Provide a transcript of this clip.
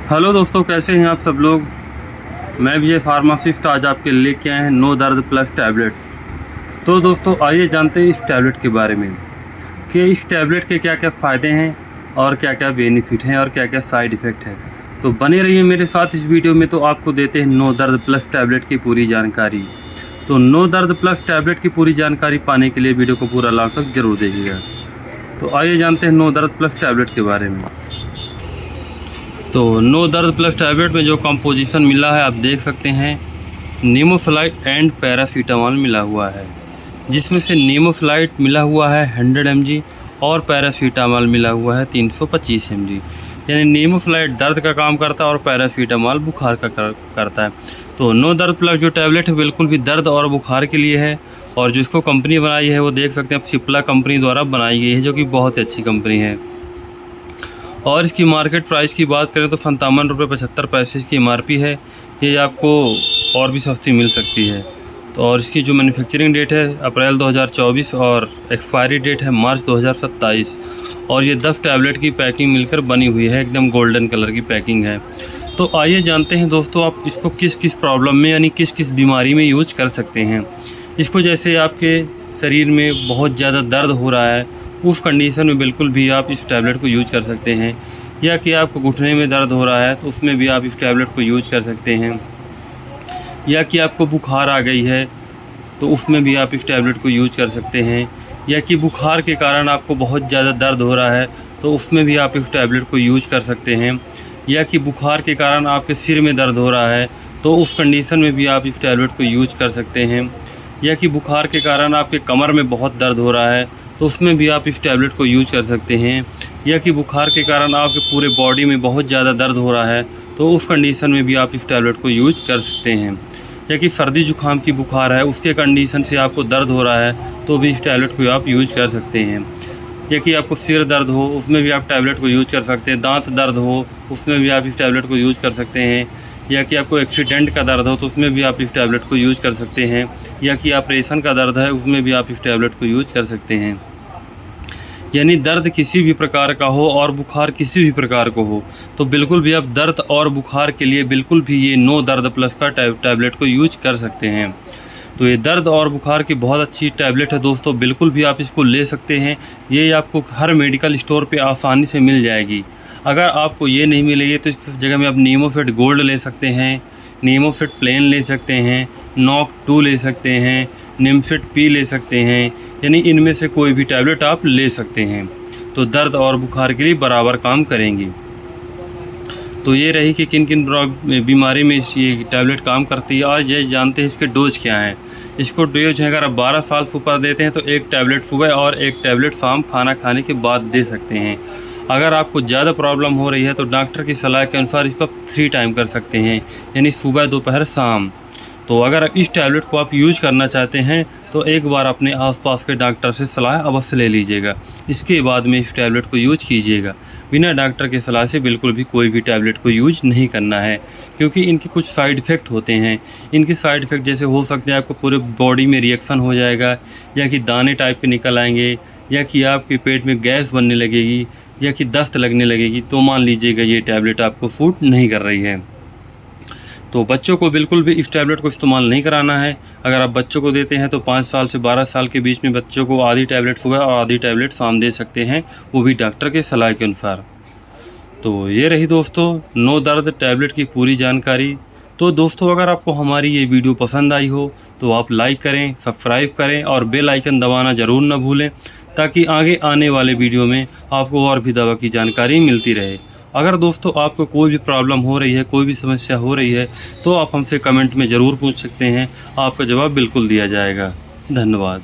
Hello दोस्तों, कैसे हैं आप सब लोग। मैं विजय फार्मासिस्ट आज आपके लेके आए हैं नो दर्द प्लस टैबलेट। तो दोस्तों आइए जानते हैं इस टैबलेट के बारे में कि इस टैबलेट के क्या क्या फ़ायदे हैं और क्या क्या बेनिफिट हैं और क्या क्या साइड इफ़ेक्ट है। तो बने रहिए मेरे साथ इस वीडियो में। तो आपको देते हैं नो दर्द प्लस टैबलेट की पूरी जानकारी। तो नो दर्द प्लस टैबलेट की पूरी जानकारी पाने के लिए वीडियो को पूरा लास्ट तक जरूर देखिएगा। तो आइए जानते हैं नो दर्द प्लस टैबलेट के बारे में। तो नो दर्द प्लस टैबलेट में जो कंपोजिशन मिला है आप देख सकते हैं, नीमोफ्लाइट एंड पैरासीटामॉल मिला हुआ है, जिसमें से नीमोफ्लाइट मिला हुआ है 100 mg और पैरासीटामॉल मिला हुआ है 325 mg। यानी नीमोफ्लाइट दर्द का काम करता है और पैरासीटामॉल बुखार का करता है। तो नो दर्द प्लस जो टैबलेट है बिल्कुल भी दर्द और बुखार के लिए है, और जिसको कंपनी बनाई है वो देख सकते हैं आप, सिप्ला कंपनी द्वारा बनाई गई है, जो कि बहुत ही अच्छी कंपनी है। और इसकी मार्केट प्राइस की बात करें तो 57 रुपये 75 पैसे की MRP है। ये आपको और भी सस्ती मिल सकती है। तो और इसकी जो मैन्युफैक्चरिंग डेट है अप्रैल 2024 और एक्सपायरी डेट है मार्च 2027। और ये 10 टैबलेट की पैकिंग मिलकर बनी हुई है, एकदम गोल्डन कलर की पैकिंग है। तो आइए जानते हैं दोस्तों आप इसको किस किस प्रॉब्लम में यानी किस किस बीमारी में यूज कर सकते हैं। इसको जैसे आपके शरीर में बहुत ज़्यादा दर्द हो रहा है, उस कंडीशन में बिल्कुल भी आप इस टैबलेट को यूज कर सकते हैं। या कि आपको घुटने में दर्द हो रहा है तो उसमें भी आप इस टैबलेट को यूज कर सकते हैं। या कि आपको बुखार आ गई है तो उसमें भी आप इस टैबलेट को यूज कर सकते हैं। या कि बुखार के कारण आपको बहुत ज़्यादा दर्द हो रहा है तो उसमें भी आप इस टैबलेट को यूज कर सकते हैं। या कि बुखार के कारण आपके सिर में दर्द हो रहा है तो उस कंडीशन में भी आप इस टैबलेट को यूज कर सकते हैं। या कि बुखार के कारण आपके कमर में बहुत दर्द हो रहा है तो उसमें भी आप इस टैबलेट को यूज कर सकते हैं। या कि बुखार के कारण आपके पूरे बॉडी में बहुत ज़्यादा दर्द हो रहा है तो उस कंडीशन में भी आप इस टैबलेट को यूज कर सकते हैं। या कि सर्दी जुकाम की बुखार है, उसके कंडीशन से आपको दर्द हो रहा है तो भी इस टैबलेट को आप यूज कर सकते हैं। या कि आपको सिर दर्द हो उसमें भी आप टैबलेट को यूज कर सकते हैं। दांत दर्द हो उसमें भी आप इस टैबलेट को यूज कर सकते हैं। या कि आपको एक्सीडेंट का दर्द हो तो उसमें भी आप इस टैबलेट को यूज कर सकते हैं। या कि ऑपरेशन का दर्द है उसमें भी आप इस टैबलेट को यूज कर सकते हैं। यानी दर्द किसी भी प्रकार का हो और बुखार किसी भी प्रकार को हो तो बिल्कुल भी आप दर्द और बुखार के लिए बिल्कुल भी ये नो दर्द प्लस का टैबलेट को यूज कर सकते हैं। तो ये दर्द और बुखार की बहुत अच्छी टैबलेट है दोस्तों, बिल्कुल भी आप इसको ले सकते हैं। ये आपको हर मेडिकल स्टोर पे आसानी से मिल जाएगी। अगर आपको ये नहीं मिलेगी तो इस जगह में आप नीमोफिट गोल्ड ले सकते हैं, नीमोफिट प्लेन ले सकते हैं, नॉक 2 ले सकते हैं, निमफिट पी ले सकते हैं। यानी इनमें से कोई भी टैबलेट आप ले सकते हैं तो दर्द और बुखार के लिए बराबर काम करेंगी। तो ये रही कि किन किन बीमारी में ये टैबलेट काम करती है। और ये जानते हैं इसके डोज क्या हैं। इसको डोज है, अगर आप 12 साल से ऊपर देते हैं तो एक टैबलेट सुबह और एक टैबलेट शाम खाना खाने के बाद दे सकते हैं। अगर आपको ज़्यादा प्रॉब्लम हो रही है तो डॉक्टर की सलाह के अनुसार इसको 3 टाइम कर सकते हैं, यानी सुबह दोपहर शाम। तो अगर इस टैबलेट को आप यूज करना चाहते हैं तो एक बार अपने आसपास के डॉक्टर से सलाह अवश्य ले लीजिएगा। इसके बाद में इस टैबलेट को यूज कीजिएगा। बिना डॉक्टर की सलाह से बिल्कुल भी कोई भी टैबलेट को यूज नहीं करना है, क्योंकि इनके कुछ साइड इफ़ेक्ट होते हैं। इनके साइड इफ़ेक्ट जैसे हो सकते हैं आपको पूरे बॉडी में रिएक्शन हो जाएगा, या कि दाने टाइप के निकल आएंगे, या कि आपके पेट में गैस बनने लगेगी, या कि दस्त लगने लगेगी। तो मान लीजिएगा ये टैबलेट आपको सूट नहीं कर रही है। तो बच्चों को बिल्कुल भी इस टैबलेट को इस्तेमाल नहीं कराना है। अगर आप बच्चों को देते हैं तो 5 साल से 12 साल के बीच में बच्चों को आधी टैबलेट सुबह और आधी टैबलेट शाम दे सकते हैं, वो भी डॉक्टर के सलाह के अनुसार। तो ये रही दोस्तों नो दर्द टैबलेट की पूरी जानकारी। तो दोस्तों अगर आपको हमारी ये वीडियो पसंद आई हो तो आप लाइक करें, सब्सक्राइब करें और बेल आइकन दबाना ज़रूर न भूलें, ताकि आगे आने वाले वीडियो में आपको और भी दवा की जानकारी मिलती रहे। अगर दोस्तों आपको कोई भी प्रॉब्लम हो रही है, कोई भी समस्या हो रही है तो आप हमसे कमेंट में ज़रूर पूछ सकते हैं, आपका जवाब बिल्कुल दिया जाएगा। धन्यवाद।